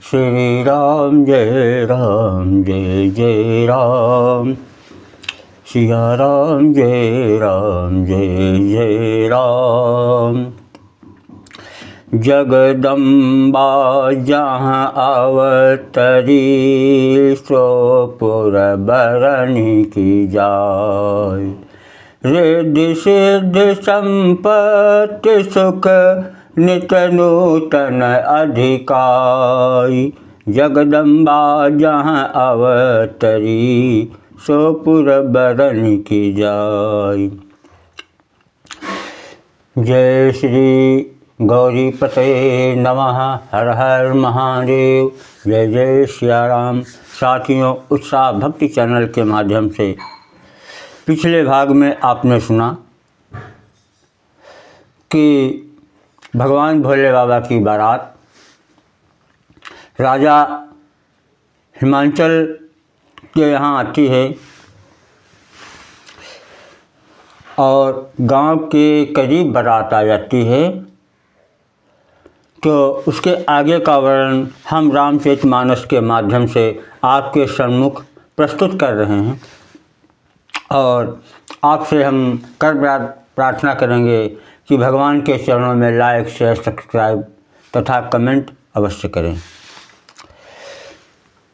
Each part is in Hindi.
श्री राम जय जय राम। सिया राम जय जय राम। जगदम्बा जहाँ अवतरी सोपुर बरनी की जाय। रिद्धि सिद्धि संपत्ति सुख नित नूतन अधिकाय। जगदम्बा जहाँ अवतरी सोपुर बरन की जाय। जय श्री गौरीपते नमः। हर हर महादेव। जय जय सिया राम। साथियों, उत्साह भक्ति चैनल के माध्यम से पिछले भाग में आपने सुना कि भगवान भोले बाबा की बारात राजा हिमांचल के यहाँ आती है और गांव के करीब बारात आ जाती है। तो उसके आगे का वर्णन हम रामचरितमानस के माध्यम से आपके सम्मुख प्रस्तुत कर रहे हैं और आपसे हम कर प्रार्थना करेंगे कि भगवान के चरणों में लाइक शेयर सब्सक्राइब तथा कमेंट अवश्य करें।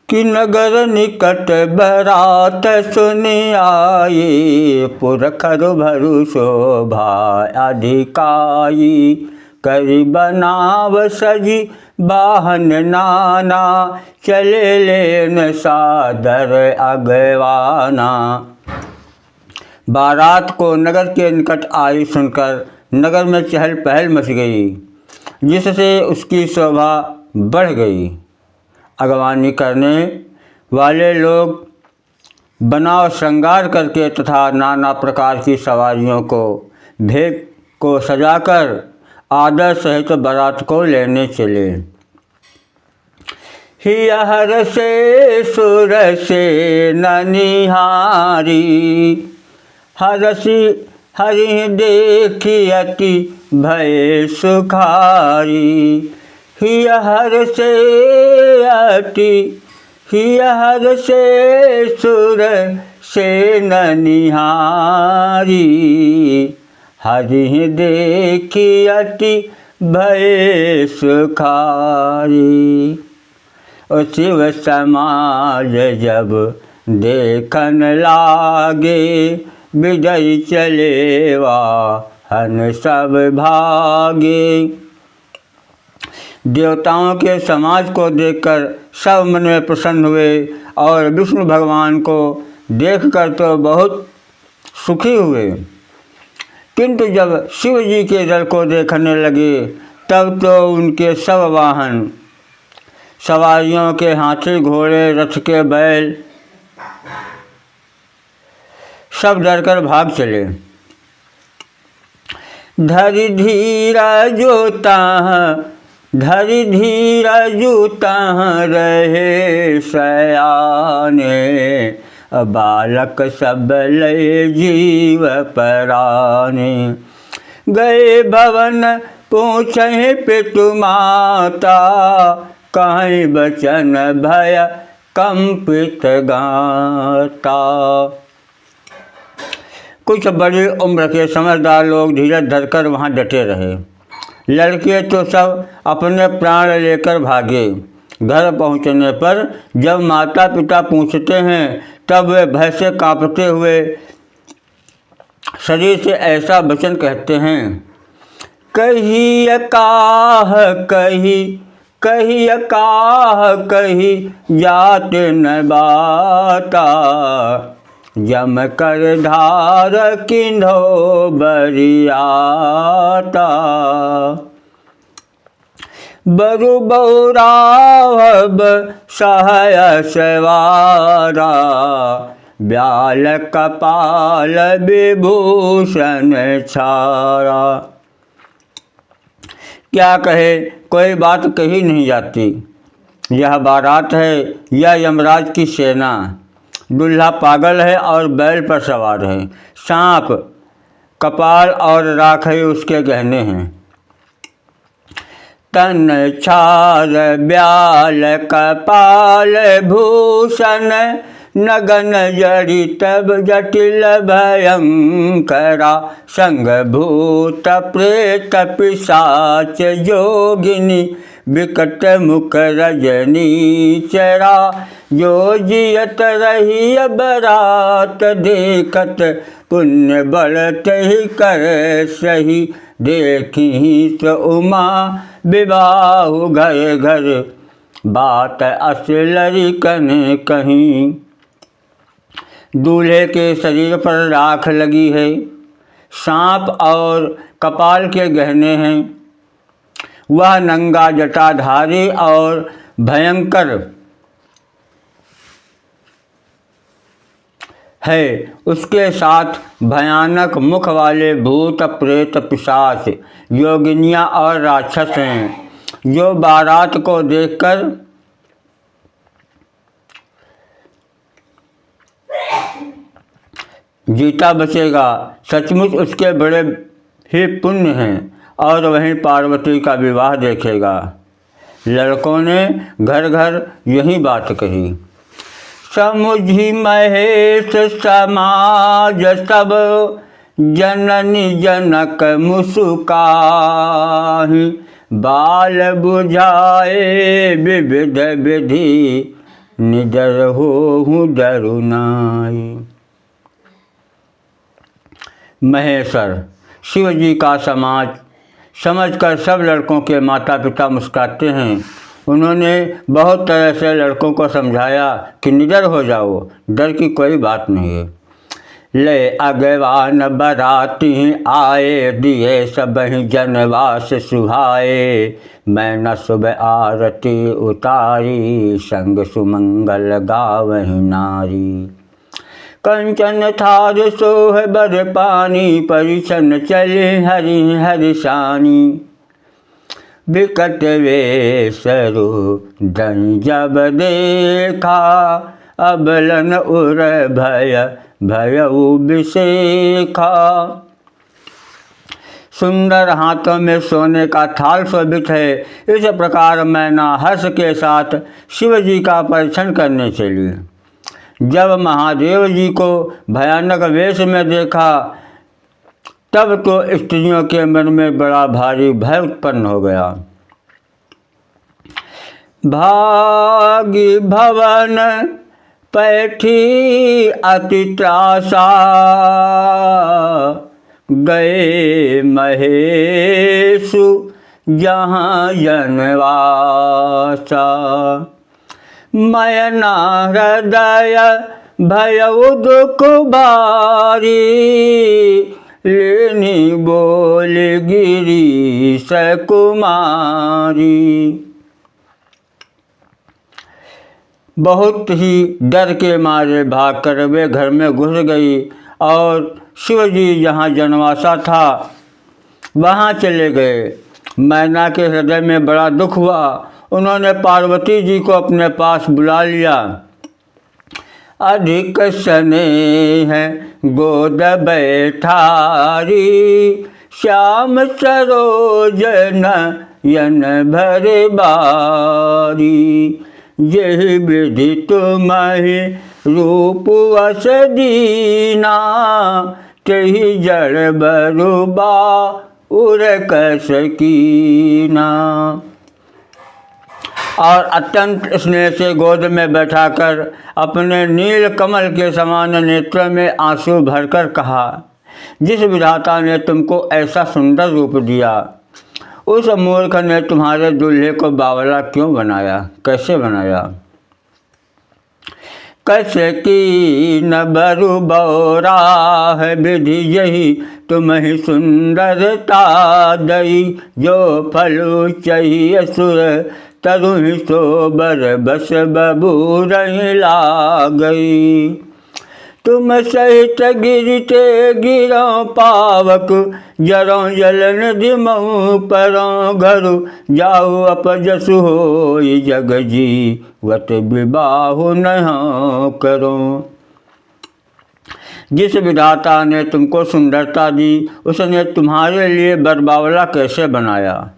कि नगर निकट बरात सुनि आई। पुरखर भरु शोभा अधिकाई। करि बनाव सजी वाहन नाना। चले लेन सादर अगवाना। बारात को नगर के निकट आई सुनकर नगर में चहल पहल मच गई, जिससे उसकी शोभा बढ़ गई। अगवानी करने वाले लोग बनाव श्रृंगार करके तथा नाना प्रकार की सवारियों को भेंट को सजाकर आदर सहित बारात को लेने चले। हियहर से सुर से ननिहारी। हरसी हरि देखी अति भय सुखारी। हियहर से सुर से ननिहारी। हरि देखी अति भय सुखारी। और शिव समाज जब देखन लागे। विजय चले वाहन सब भागे। देवताओं के समाज को देखकर सब मन में प्रसन्न हुए और विष्णु भगवान को देखकर तो बहुत सुखी हुए, किंतु जब शिव जी के दल को देखने लगे तब तो उनके सब वाहन, सवारियों के हाथी घोड़े रथ के बैल सब डरकर भाग चले। धरि धीरा जूता रहे सयाने। बालक सब लय जीव पराने। गए भवन पूछे पितु माता। कहीं बचन भय कंपित गाता। कुछ बड़ी उम्र के समझदार लोग धीरज धरकर वहाँ डटे रहे। लड़के तो सब अपने प्राण लेकर भागे। घर पहुँचने पर जब माता पिता पूछते हैं तब वे भय से कांपते हुए शरीर से ऐसा वचन कहते हैं। कही जात न बाता। जम कर धार किन्हो बरियाता। बरु बौराव सहाय सवारा। ब्याल कपाल विभूषण छारा। क्या कहे, कोई बात कही नहीं जाती। यह बारात है या यमराज की सेना। दूल्हा पागल है और बैल पर सवार है। सांप कपाल और राख ही उसके गहने हैं। तन छार ब्याल कपाल भूषण नगन जड़ि तब जटिल भयंकरा संग भूत प्रेत पिशाच जोगिनी विकट मुख रजनी चरा जो जियत रही बरात देखत पुण्य बढ़त ही कर सही देखी तो उमा विवाह घर घर बात असलरी कन कहीं। दूल्हे के शरीर पर राख लगी है, सांप और कपाल के गहने हैं। वह नंगा जटाधारी और भयंकर है, उसके साथ भयानक मुख वाले भूत प्रेत पिशाच योगिनियाँ और राक्षस हैं, जो बारात को देखकर जीता बचेगा। सचमुच उसके बड़े ही पुण्य हैं और वहीं पार्वती का विवाह देखेगा। लड़कों ने घर घर यही बात कही। समुझी महेश समाज सब जननी जनक मुस्काहि बाल बुझाए विविध विधि निडर होहु डरु नाहि। महेश्वर शिव जी का समाज समझकर सब लड़कों के माता पिता मुस्कुराते हैं। उन्होंने बहुत तरह से लड़कों को समझाया कि निडर हो जाओ, डर की कोई बात नहीं है। ले अगवान बराती आए दिए सब ही जनवास सुहाए, मैं न सुबह आरती उतारी संग सुमंगल गावहि नारी। कंचन थार सोह बर पानी परिछन चले हरि हरिशानी, विकट वेशरु दन जब देखा अबलन उर भय भयउ विशेखा। सुंदर हाथों में सोने का थाल शोभित है। इस प्रकार मैना हर्ष के साथ शिव जी का परीक्षण करने चली। जब महादेव जी को भयानक वेश में देखा तब तो स्त्रियों के मन में बड़ा भारी भय उत्पन्न हो गया। भागी भवन पैठी अति त्रासा, गए महेशु जहाँ जनवासा। मयना हृदय भयउ दुख भारी, लेनी बोल गिरी सकुमारी। बहुत ही डर के मारे भागकर वे घर में घुस गई और शिवजी जहाँ जनवासा था वहाँ चले गए। मैना के हृदय में बड़ा दुख हुआ। उन्होंने पार्वती जी को अपने पास बुला लिया। अधिक स्नेह गोद बैठारी, श्याम सरोज नयन भर बारी। यही विधि तुम्हि रूप वस दीना, तेहि जड़ बरुबा उर कस कीना। और अत्यंत स्नेह से गोद में बैठाकर अपने नील कमल के समान नेत्रों में आंसू भरकर कहा, जिस विधाता ने तुमको ऐसा सुंदर रूप दिया, उस मूर्ख ने तुम्हारे दूल्हे को बावला क्यों बनाया, कैसे बनाया। कैसे की न बरु बौरा है विधि यही तुम्हें सुंदरता दई, जो फलु चाहिए सुर तरुहि सोबर बस बबूर लागई। तुम सहित गिरते गिरो पावक, जरो जलन दिमऊ परो घरु, जाऊ अपजसु होई जग जीवत विबाहु नहो करो। जिस विधाता ने तुमको सुंदरता दी उसने तुम्हारे लिए बरबावला कैसे बनाया।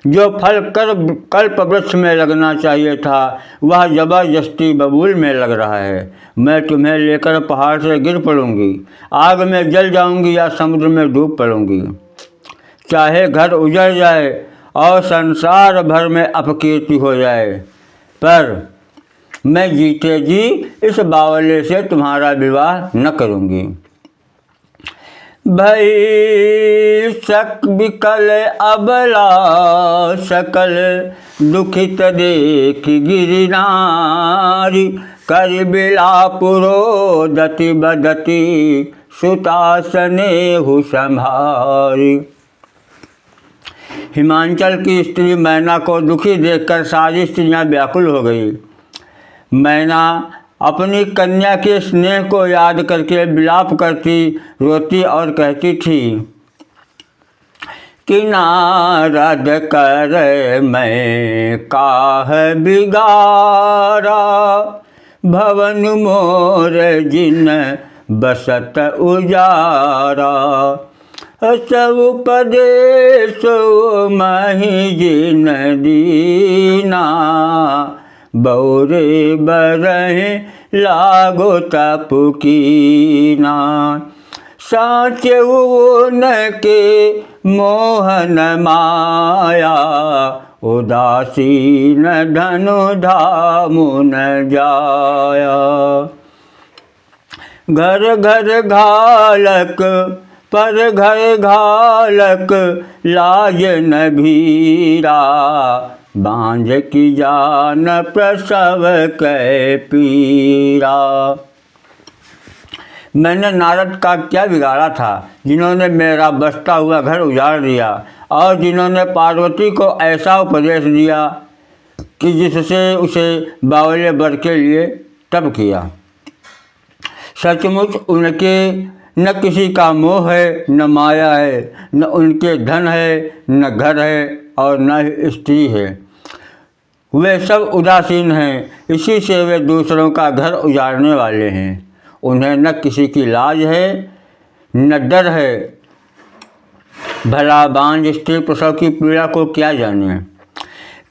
जो फल कल्प वृक्ष में लगना चाहिए था वह ज़बरदस्ती बबूल में लग रहा है। मैं तुम्हें लेकर पहाड़ से गिर पड़ूंगी, आग में जल जाऊंगी या समुद्र में डूब पड़ूंगी। चाहे घर उजड़ जाए और संसार भर में अपकीर्ति हो जाए, पर मैं जीते जी इस बावले से तुम्हारा विवाह न करूंगी। भई सक विकल अबला सकल दुखित देख गिरि नारी, कर बिलाप रोदति बदति सुतासने हु संभारी। हिमांचल की स्त्री मैना को दुखी देखकर सारी स्त्रियां व्याकुल हो गई। मैना अपनी कन्या के स्नेह को याद करके विलाप करती, रोती और कहती थी कि नारद कर मैं काह बिगारा, भवन मोर जिन बसत उजारा, सब उपदेश मही जिन दीना, बौरे बरहे लागो तपुकीना, साचे उनके मोहन माया, उदासीन धनु धामु न जाया। घर घर घालक पर घर घालक लाज न भीरा, बांझ की जान प्रसव कै पीरा। मैंने नारद का क्या बिगाड़ा था जिन्होंने मेरा बसता हुआ घर उजाड़ दिया और जिन्होंने पार्वती को ऐसा उपदेश दिया कि जिससे उसे बावले वर के लिए तप किया। सचमुच उनके न किसी का मोह है, न माया है, न उनके धन है, न घर है और न स्त्री है। वे सब उदासीन हैं, इसी से वे दूसरों का घर उजाड़ने वाले हैं। उन्हें न किसी की लाज है न डर है। भला बांझ स्त्री प्रसव की पीड़ा को क्या जाने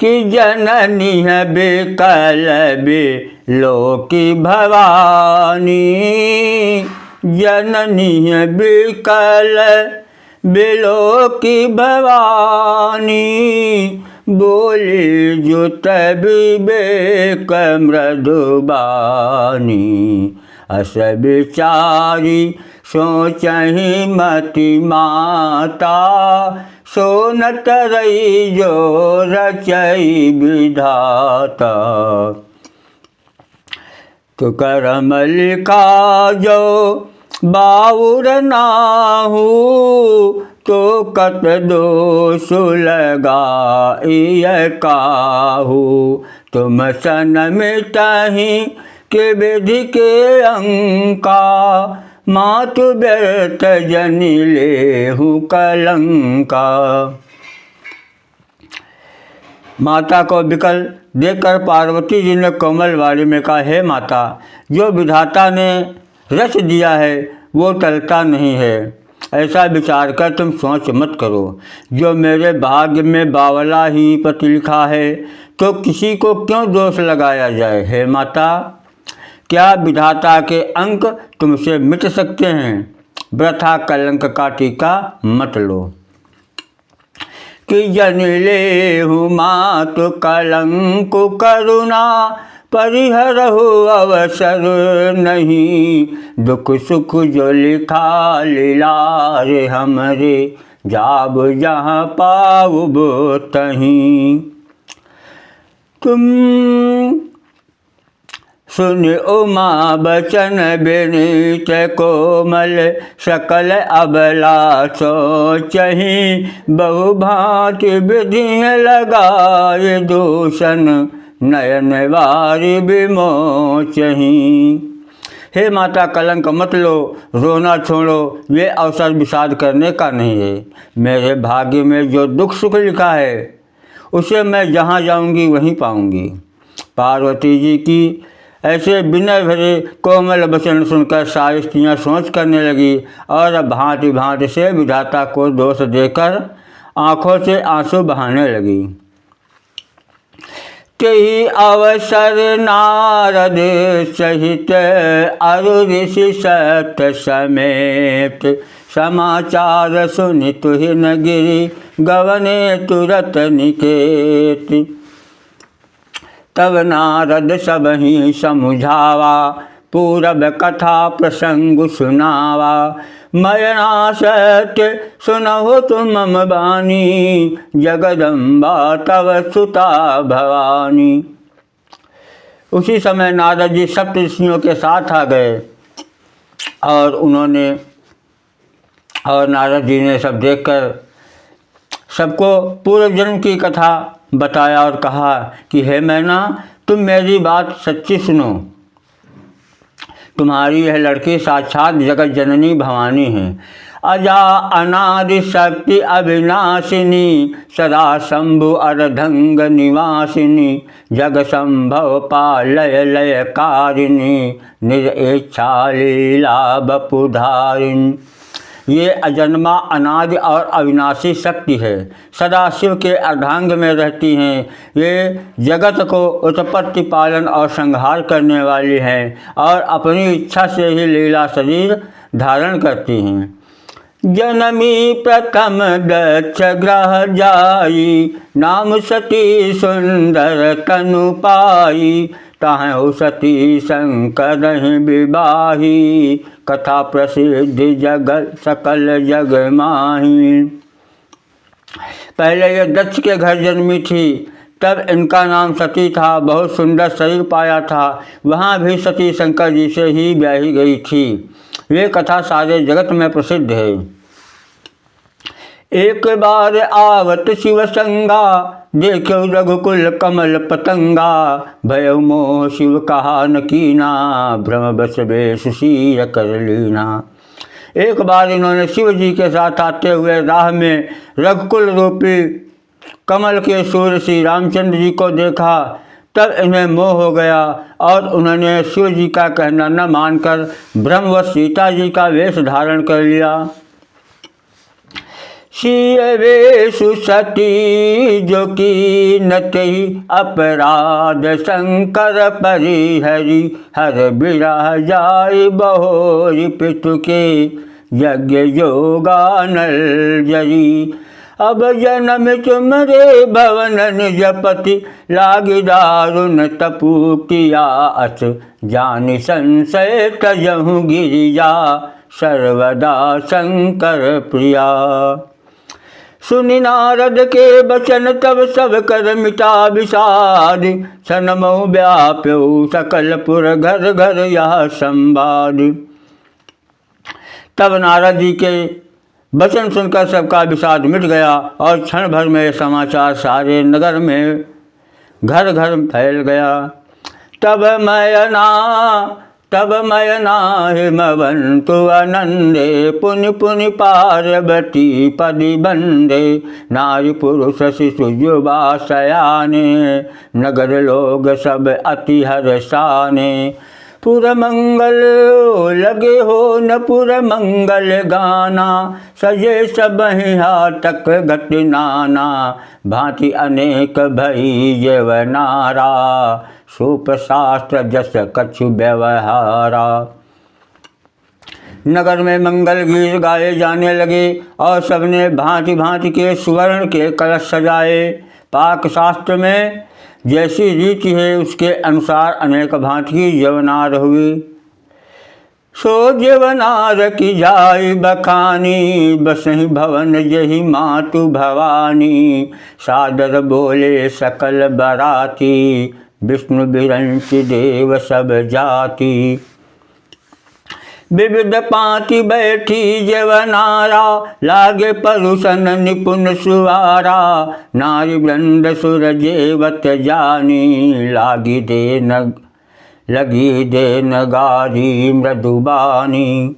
कि जननी है बेकल बेलोकी भवानी, जननी है बेकल बेलोकी भवानी, बोले जो विवेक मृदुबानी, अस बिचारी सोचहि मति माता, सोनत रही जो रचई विधाता, तो करम लिखा जो बाउर नाहू, तो कत दोष लगाई काहू, तुम सन मिटहि के विधि के अंका, मातु व्यर्थ जनि लेहु कलंका। माता को विकल देखकर पार्वती जी ने कोमल वाणी में कहा, हे माता, जो विधाता ने रच दिया है वो टलता नहीं है। ऐसा विचार कर तुम सोच मत करो। जो मेरे भाग्य में बावला ही पति लिखा है तो किसी को क्यों दोष लगाया जाए। हे माता, क्या विधाता के अंक तुमसे मिट सकते हैं। वृथा कलंक का टीका मत लो। कि जन लेहु मातु कलंक करुणा, परिहरहु अवसर नहीं, दुख सुख जो लिखा लीलारे हमरे, जाब जहाँ पाऊब तहीं। तुम सुन उमा बचन विनीत कोमल, सकल अबला सोचहि, बहु भांति विधि लगाए दूषण, नयन वारी विमोचहि। हे माता, कलंक मत लो, रोना छोड़ो, ये अवसर विषाद करने का नहीं है। मेरे भाग्य में जो दुख सुख लिखा है उसे मैं जहाँ जाऊँगी वहीं पाऊँगी। पार्वती जी की ऐसे विनय भरे कोमल वचन सुनकर सारी स्त्रियाँ सोच करने लगी और भांति भांति से विधाता को दोष देकर आँखों से आंसू बहाने लगी। तेहि अवसर नारद सहित अरु ऋषि सत समेत, समाचार सुनि तुहि न गिरि गवने तुरत निकेत। तब नारद सबहि समुझावा, पूरब कथा प्रसंग सुनावा। मैं ना सत्य सुनहु तुम मम बानी, जगदम्बा तव सुता भवानी। उसी समय नारद जी सप्त ऋषियों के साथ आ गए और नारद जी ने सब देखकर सबको पूर्व जन्म की कथा बताया और कहा कि हे मैना, तुम मेरी बात सच्ची सुनो। तुम्हारी यह लड़की साक्षात जगत जननी भवानी है। अजा अनादि शक्ति अविनाशिनी, सदा शंभु अर्धंग निवासिनी। जग संभव पालय लय कारिणी, निज इच्छा लीला बपुधारिणी। ये अजन्मा अनादि और अविनाशी शक्ति है, सदा शिव के अर्धांग में रहती हैं। ये जगत को उत्पत्ति पालन और संहार करने वाली हैं और अपनी इच्छा से ही लीला शरीर धारण करती हैं। जनमी प्रथम दक्ष ग्रह जाई, नाम सती सुंदर तनु पाई। ताहु सती शंकर विवाही, कथा प्रसिद्ध जगत सकल जग माही। पहले ये दक्ष के घर जन्मी थी, तब इनका नाम सती था। बहुत सुंदर शरीर पाया था। वहाँ भी सती शंकर जी से ही ब्याही गई थी। ये कथा सारे जगत में प्रसिद्ध है। एक बार आवत शिव संगा, देखो रघुकुल कमल पतंगा। भय मोह शिव कहा न कीना, भ्रम बस बेश शीर कर लीना। एक बार इन्होंने शिव जी के साथ आते हुए राह में रघुकुल रूपी कमल के सूर्य श्री रामचंद्र जी को देखा। तब इन्हें मोह हो गया और उन्होंने शिव जी का कहना न मानकर ब्रह्मवश सीता जी का वेश धारण कर लिया। सिय वेशु सती जो की नति अपराध, शंकर परिहरि हर बिरह जाय बहोरी। पितु के यज्ञ योगानल जरी, अब जन्म तुमरे भवन निज पति। लागी दारुण तपु किया अस, जानि संशय तजहु गिरिजा। सर्वदा शंकर प्रिया। सुनि नारद के बचन तब सब कर मिटा विषाद। सनमहु व्याप्यो सकल पुर घर घर यह संवाद। तब नारद जी के वचन सुनकर सबका विषाद मिट गया और क्षण भर में समाचार सारे नगर में घर घर फैल गया। तब मयना हिमवंतु अनंदे, पुनि पुनि पार्वती पदि बंदे। नारी पुरुष शिशु युवा सयाने, नगर लोग सब अति हर्षाने। पुर मंगल लगे हो न पुर मंगल गाना, सजे सब हाटक घट नाना। भांति अनेक भई जवनारा, सूप शास्त्र जस कछु व्यवहारा। नगर में मंगल गीत गाए जाने लगे और सबने भांति भांति के सुवर्ण के कलश सजाए। पाक शास्त्र में जैसी रीति है उसके अनुसार अनेक भांति की यवनार हुई। सो जवनार की जाय बखानी, बसहि भवन जहि मातु भवानी। सादर बोले सकल बराती, विष्णु बिरंच देव सब जाति। विविध पांति बैठी जवनारा, लागे परुषन निपुण सुवारा। नारी वृंद सुर जेवत जानी, लगी देन गारी मृदुबानी।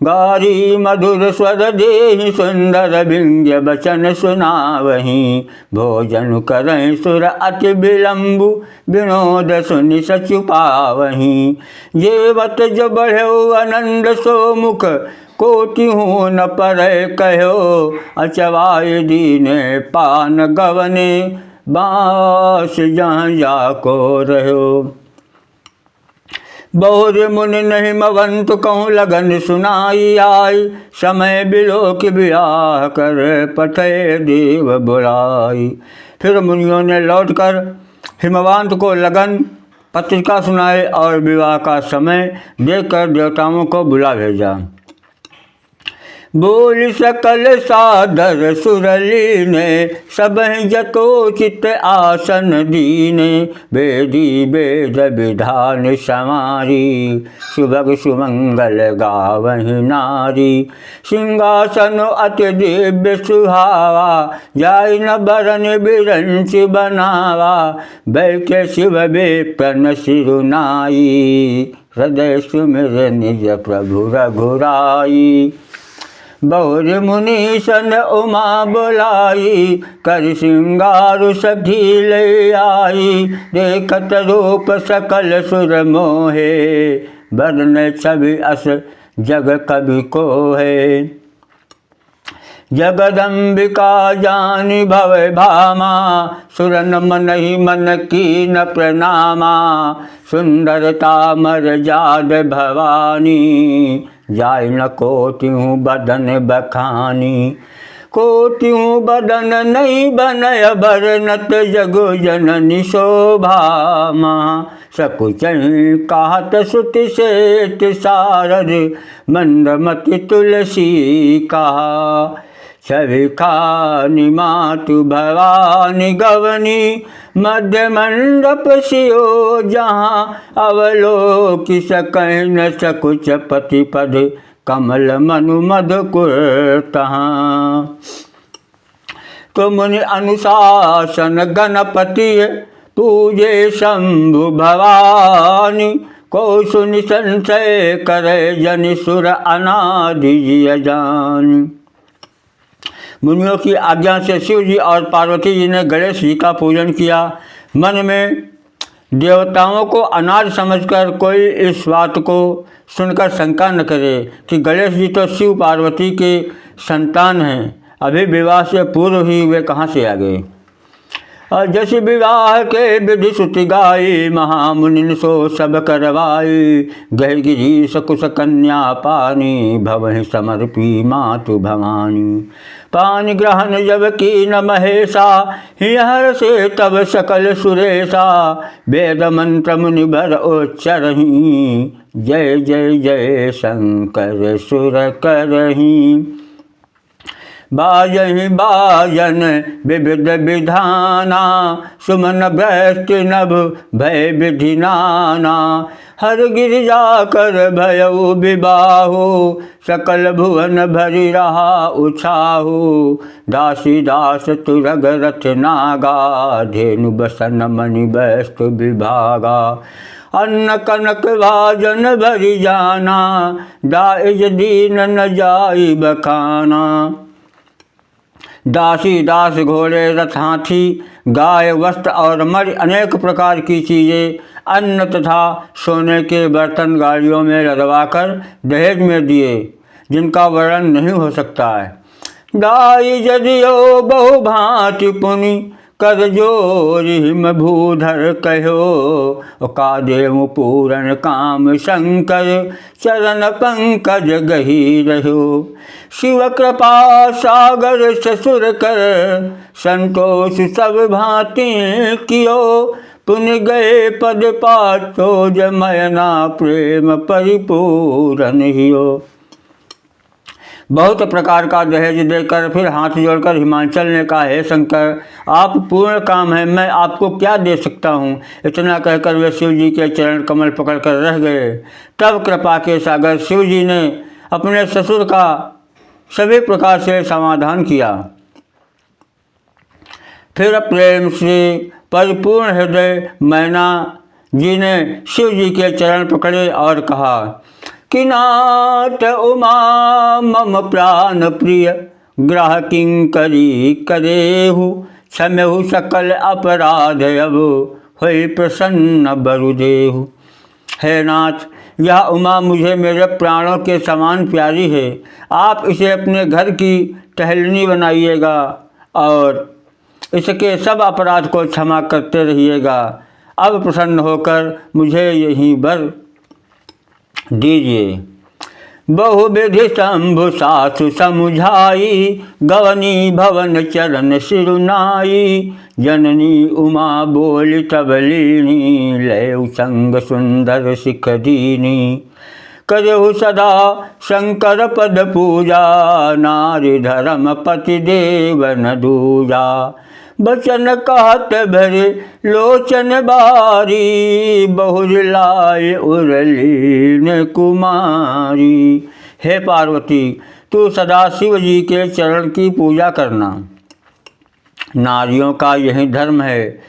गारी मधुर स्वर देहि सुंदर विंध्य बचन सुनावहीं। भोजन करहीं सुर अति विलंबु, विनोद सुनि सचु पावहीं। जेवत जो बढ़ो आनंद सो मुख, कोटिहूँ न परै कहो, अचवाय दीने पान गवने, बास जहाँ जाको रहो। बहुर मुनि नहीं मवंत कहूँ लगन सुनाई आई, समय बिलो कि ब्याह कर पठे देव बुलाई। फिर मुनियों ने लौटकर हिमवंत को लगन पत्रिका सुनाए और विवाह का समय देखकर देवताओं को बुला भेजा। बोल सकल सादर सुरली ने, सब जतोचित आसन दीने, वेदी वेद विधान समारी, सुभग सुमंगल गावहि नारी। सिंहासन अति दिव्य सुहावा, जाय न बरन बिरंच बनावा, बैठे शिव विप्रन सिरुनाई, हृदय सुमिर निज प्रभु रघुराई। बहुर मुनि सन उमा बुलाई, कर श्रृंगार सखी ले आई, देखत रूप सकल सुर मोहे, बरन छवि अस जग कवि कोहे। जगदम्बिका जानि भव भामा, सुरन मनहि मन कीन प्रणामा, सुंदरता मर्याद भवानी, जाय न कोटिहूँ बदन बखानी। कोटिहूँ बदन नहीं बनय बरनत, जगो जननी शोभा महा, सकुचहि कहत सुति सेठ सारद, मंदमति तुलसी कहा। छवि खानि मातु भवानी गवनी, मध्य मंडप सियो जहाँ, अवलोकि सकहि न सकुच पति पद, कमल मनु मधुकुर तहाँ। तो मुनि अनुशासन गणपति, पूजे शंभु भवानी, को सुनि संशय करे जनि सुर अनादि जिय जानी। मुनियों की आज्ञा से शिव जी और पार्वती जी ने गणेश जी का पूजन किया। मन में देवताओं को अनाज समझकर कोई इस बात को सुनकर शंका न करे कि गणेश जी तो शिव पार्वती के संतान हैं, अभी विवाह से पूर्व ही वे कहाँ से आ गए। जस विवाह के विधि सुति गाई, महामुनि सो सब करवाई, गह गिरी सकुश कन्या पानी, भवहि समर्पी मातु भवानी। पानी ग्रहण जब की न महेशा, हिहर से तब सकल सुरेशा, वेद मंत्र मुनि भर उच्चरहि, जय जय जय शंकर सुर करहि। बाजहि बाजन विविध विधाना, सुमन भ्रष्ट नभ भय विधि नाना, हर गिरिजा कर भयउ विबाहु, सकल भुवन भरि रहा उछाहु। दासी दास तुरग रथ नागा, धेनु बसन मणि वस्तु विभागा। अन्न कनक भाजन भरि जाना, दाइज दीन न जाई बखाना। दासी दास घोड़े रथ हाथी, गाय वस्त्र और मणि अनेक प्रकार की चीज़ें, अन्न तथा सोने के बर्तन गाड़ियों में लदवाकर दहेज में दिए, जिनका वर्णन नहीं हो सकता है। दाई जदियो बहु भांति पुनि, कर जोर हिम भूधर कहो। का देव पूरन काम शंकर, चरण पंकज गही रहो। शिव कृपा सागर ससुर कर, संतोष सब भांति कियो। पुनि गए पद पातो जमयना, प्रेम परिपूरन हियो। बहुत प्रकार का दहेज देकर फिर हाथ जोड़कर हिमाचल ने कहा, हे शंकर, आप पूर्ण काम है, मैं आपको क्या दे सकता हूँ। इतना कहकर वे शिव जी के चरण कमल पकड़कर रह गए। तब कृपा के सागर शिव जी ने अपने ससुर का सभी प्रकार से समाधान किया। फिर प्रेम से परिपूर्ण हृदय मैना जी ने शिव जी के चरण पकड़े और कहा कि नाथ उमा मम प्राण प्रिय, ग्रह किंकरी करेहु। क्षमेहु सकल अपराध अब, होई प्रसन्न बरु देहु। हे नाथ, यह उमा मुझे मेरे प्राणों के समान प्यारी है। आप इसे अपने घर की टहलनी बनाइएगा और इसके सब अपराध को क्षमा करते रहिएगा। अब प्रसन्न होकर मुझे यही वर दीजिए। बहुविधि शंभु सासु समुझाई, गवनी भवन चरण सिरुनाई। जननी उमा बोली तब लीनी, लय संग सुंदर सिख दीनी। करहु सदा शंकर पद पूजा, नारी धर्म पति देवन दूजा। बचन कहत भरे लोचन बारी, बहुर लाय उरलीन कुमारी। हे पार्वती, तू सदा शिव जी के चरण की पूजा करना। नारियों का यही धर्म है।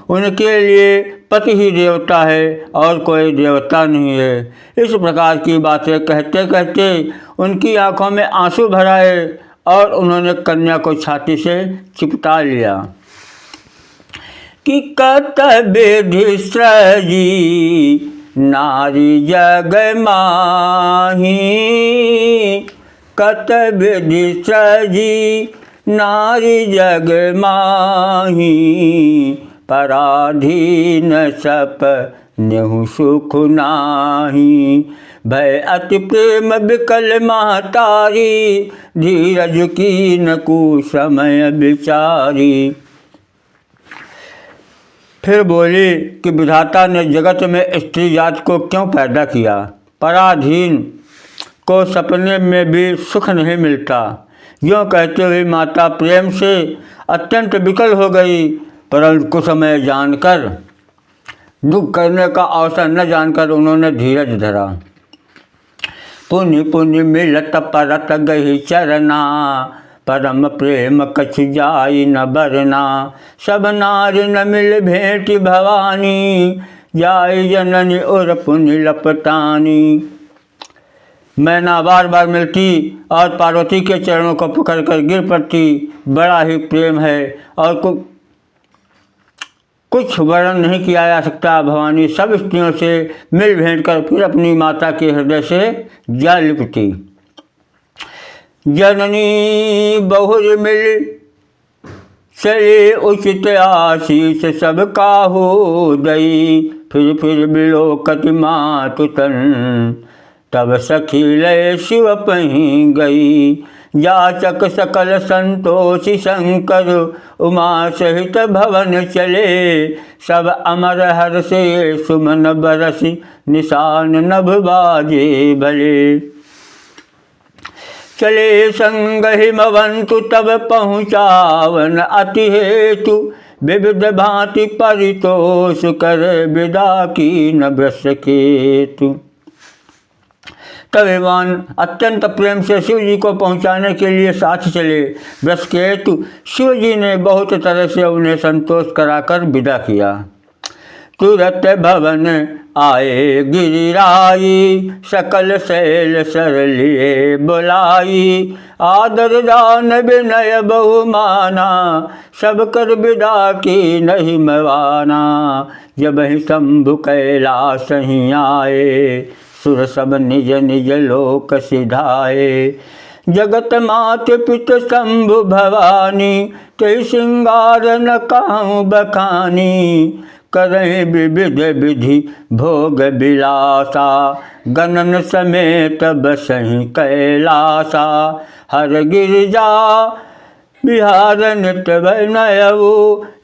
उनके लिए पति ही देवता है और कोई देवता नहीं है। इस प्रकार की बातें कहते कहते उनकी आंखों में आंसू भर आए और उन्होंने कन्या को छाती से चिपटा लिया। कि कत विधि सृजी नारी जग माही, कत विधि सृजी नारी जग माही। पराधीन सप नेहु सुख नाही, भय अति प्रेम विकल महतारी। धीरज की न कुसमय विचारी। फिर बोली कि विधाता ने जगत में स्त्री जात को क्यों पैदा किया। पराधीन को सपने में भी सुख नहीं मिलता। यूँ कहते हुए माता प्रेम से अत्यंत विकल हो गई, परंतु कुछ समय जानकर, दुख करने का अवसर न जानकर उन्होंने धीरज धरा। पुण्य पुण्य मिलत परत गही चरना, परम प्रेम कछु जाई न बरना। सब नारी न मिल भेंट भवानी, जाय जननी और पुण्य लपटानी। मैना बार बार मिलती और पार्वती के चरणों को पकड़कर गिर पड़ती। बड़ा ही प्रेम है और कुछ वर्णन नहीं किया जा सकता। भवानी सब स्त्रियों से मिल भेंट कर फिर अपनी माता के हृदय से जा लिपटी। जननी बहुर मिल चले उचित आशीष सब काहू दई। फिर बिलोकत मातु तन, तब सखी लय शिव पही गई। जाचक सकल संतोषी शंकर, उमा सहित भवन चले। सब अमर हर से सुमन बरसी, निशान नभ बाजे भले। चले संग हिमवंतु तब पहुँचावन अति हेतु। विविध भांति परितोष कर विदा की न ब्रस केतु। तब भगवान अत्यंत प्रेम से शिव जी को पहुंचाने के लिए साथ चले। ब्रस केतु शिव जी ने बहुत तरह से उन्हें संतोष कराकर विदा किया। तुरत भवन आए गिरिराई, सकल शैल सर लिए बुलाई। आदर दान विनय बहुमाना, सब कर विदा की नहीं मवाना। जब ही शंभु कैलाश ही आए, सुर सब निज निज लोक सिधाए। जगत मात पित शंभु भवानी, ते सिंगार न कहूँ बखानी। करें विविध विधि भोग विलासा, गणन समेत बसहि कैलासा। हर गिरिजा बिहार नित्य नयऊ,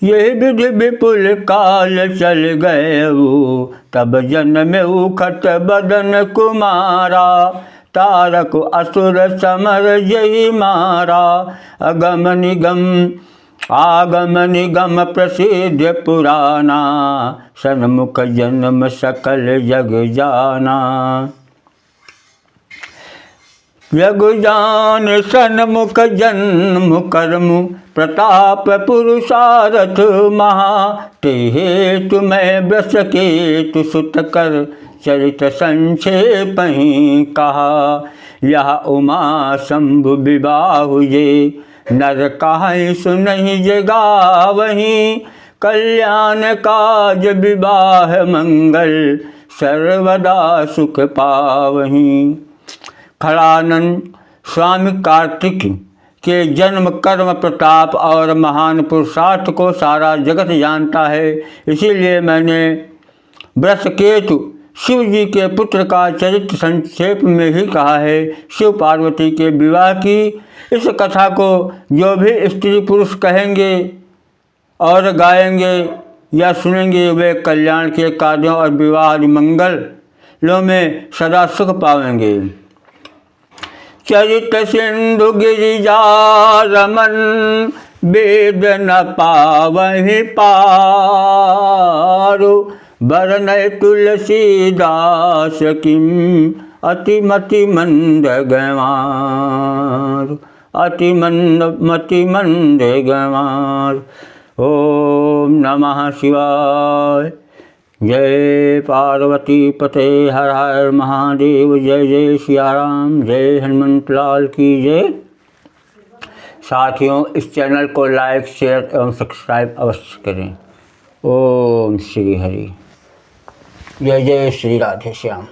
ये विधि विपुल काल चल गयऊ। तब जन्म उखट बदन कुमारा, तारक असुर समर जय मारा। अगम निगम आगम निगम प्रसिद्ध पुराना, सन्मुख जन्म सकल जग जाना। जग जान सन्मुख जन्म कर्म, प्रताप पुरुषारथ महा। ते हेतु मैं ब्रस केतु सुत कर, चरित संक्षेप ही कहा। यह उमा शंभु विवाह जे, नर काहे सुनहि जगावहीं। कल्याण काज विवाह मंगल, सर्वदा सुख पावहीं। खड़ानंद स्वामी कार्तिक के जन्म, कर्म, प्रताप और महान पुरुषार्थ को सारा जगत जानता है। इसीलिए मैंने वृषकेतु शिव जी के पुत्र का चरित्र संक्षेप में ही कहा है। शिव पार्वती के विवाह की इस कथा को जो भी स्त्री पुरुष कहेंगे और गाएंगे या सुनेंगे, वे कल्याण के कार्यों और विवाह आदि मंगलों में सदा सुख पाएंगे। चरित सिंधु गिरिजा रमन, वेद न पावहि पारो। बरनय तुलसीदास किम, अतिमति मंद गंवार। अतिमति मंद गंवार। ओम नमः शिवाय। जय पार्वती पते, हर हर महादेव। जय जय सियाराम। जय हनुमंत लाल की जय। साथियों, इस चैनल को लाइक, शेयर एवं सब्सक्राइब अवश्य करें। ओम श्री हरि। जय जय श्री राधे श्याम।